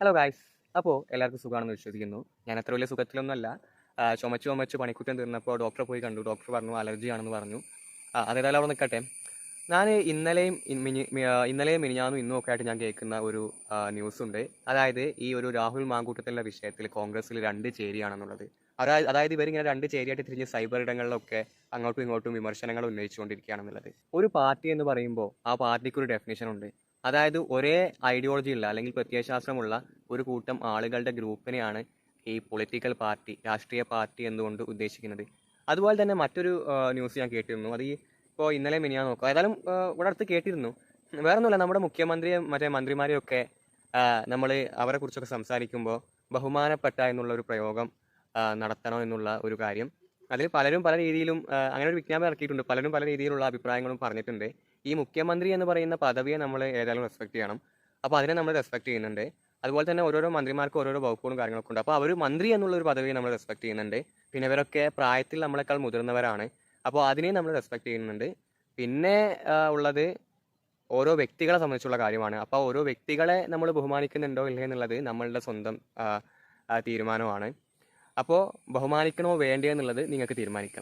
Hello guys. അപ്പോൾ എല്ലാവർക്കും സുഖമാണെന്ന് വിശ്വസിക്കുന്നു. ഞാൻ അത്ര വലിയ സുഖത്തിലൊന്നുമല്ല. ചുമച്ച് പണിക്കുറ്റം തീർന്നപ്പോൾ ഡോക്ടറെ പോയി കണ്ടു. ഡോക്ടർ പറഞ്ഞു അലർജി ആണെന്ന് പറഞ്ഞു. അതേതായാലും അവിടെ നിൽക്കട്ടെ. ഞാൻ ഇന്നലെയും മിനിഞ്ഞാന്നും ഇന്നും ഒക്കെ ആയിട്ട് ഞാൻ കേൾക്കുന്ന ഒരു ന്യൂസ് ഉണ്ട്. അതായത് ഈ ഒരു രാഹുൽ മാങ്കൂട്ടത്തിലുള്ള വിഷയത്തിൽ കോൺഗ്രസ്സിൽ രണ്ട് ചേരിയാണെന്നുള്ളത്. അതായത് ഇവരിങ്ങനെ രണ്ട് ചേരിയായിട്ട് തിരിഞ്ഞ് സൈബർ ഇടങ്ങളിലൊക്കെ അങ്ങോട്ടും ഇങ്ങോട്ടും വിമർശനങ്ങൾ ഉന്നയിച്ചുകൊണ്ടിരിക്കുകയാണെന്നുള്ളത്. ഒരു പാർട്ടി എന്ന് പറയുമ്പോൾ ആ പാർട്ടിക്ക് ഒരു ഡെഫിനേഷൻ ഉണ്ട്. അതായത് ഒരേ ഐഡിയോളജി ഉള്ള അല്ലെങ്കിൽ പ്രത്യയശാസ്ത്രമുള്ള ഒരു കൂട്ടം ആളുകളുടെ ഗ്രൂപ്പിനെയാണ് ഈ പൊളിറ്റിക്കൽ പാർട്ടി, രാഷ്ട്രീയ പാർട്ടി എന്നുകൊണ്ട് ഉദ്ദേശിക്കുന്നത്. അതുപോലെ തന്നെ മറ്റൊരു ന്യൂസ് ഞാൻ കേട്ടിരുന്നു. അത് ഈ ഇപ്പോൾ ഇന്നലെ മിനിയാന്ന് നോക്കുക. ഏതായാലും ഇവിടെ അടുത്ത് കേട്ടിരുന്നു. വേറെ ഒന്നുമില്ല, നമ്മുടെ മുഖ്യമന്ത്രിയെ മറ്റേ മന്ത്രിമാരെയൊക്കെ നമ്മൾ അവരെ കുറിച്ചൊക്കെ സംസാരിക്കുമ്പോൾ ബഹുമാനപ്പെട്ട എന്നുള്ള ഒരു പ്രയോഗം നടത്തണം എന്നുള്ള ഒരു കാര്യം. അതിൽ പലരും പല രീതിയിലും അങ്ങനെ ഒരു വിജ്ഞാപനം ഇറക്കിയിട്ടുണ്ട്. പലരും പല രീതിയിലുള്ള അഭിപ്രായങ്ങളും പറഞ്ഞിട്ടുണ്ട്. ഈ മുഖ്യമന്ത്രി എന്ന് പറയുന്ന പദവിയെ നമ്മൾ ഏതായാലും റെസ്പെക്ട് ചെയ്യണം. അപ്പോൾ അതിനെ നമ്മൾ റെസ്പെക്ട് ചെയ്യുന്നുണ്ട്. അതുപോലെ തന്നെ ഓരോരോ മന്ത്രിമാർക്ക് ഓരോരോ വകുപ്പുകളും കാര്യങ്ങളൊക്കെ ഉണ്ട്. അപ്പോൾ അവർ മന്ത്രി എന്നുള്ള ഒരു പദവിയെ നമ്മൾ റെസ്പെക്ട് ചെയ്യുന്നുണ്ട്. പിന്നെ ഇവരൊക്കെ പ്രായത്തിൽ നമ്മളെക്കാൾ മുതിർന്നവരാണ്. അപ്പോൾ അതിനെയും നമ്മൾ റെസ്പെക്ട് ചെയ്യുന്നുണ്ട്. പിന്നെ ഉള്ളത് ഓരോ വ്യക്തികളെ സംബന്ധിച്ചുള്ള കാര്യമാണ്. അപ്പോൾ ഓരോ വ്യക്തികളെ നമ്മൾ ബഹുമാനിക്കുന്നുണ്ടോ ഇല്ലേ എന്നുള്ളത് നമ്മളുടെ സ്വന്തം തീരുമാനമാണ്. അപ്പോൾ ബഹുമാനിക്കണോ വേണ്ടയോ എന്നുള്ളത് നിങ്ങൾക്ക് തീരുമാനിക്കാം.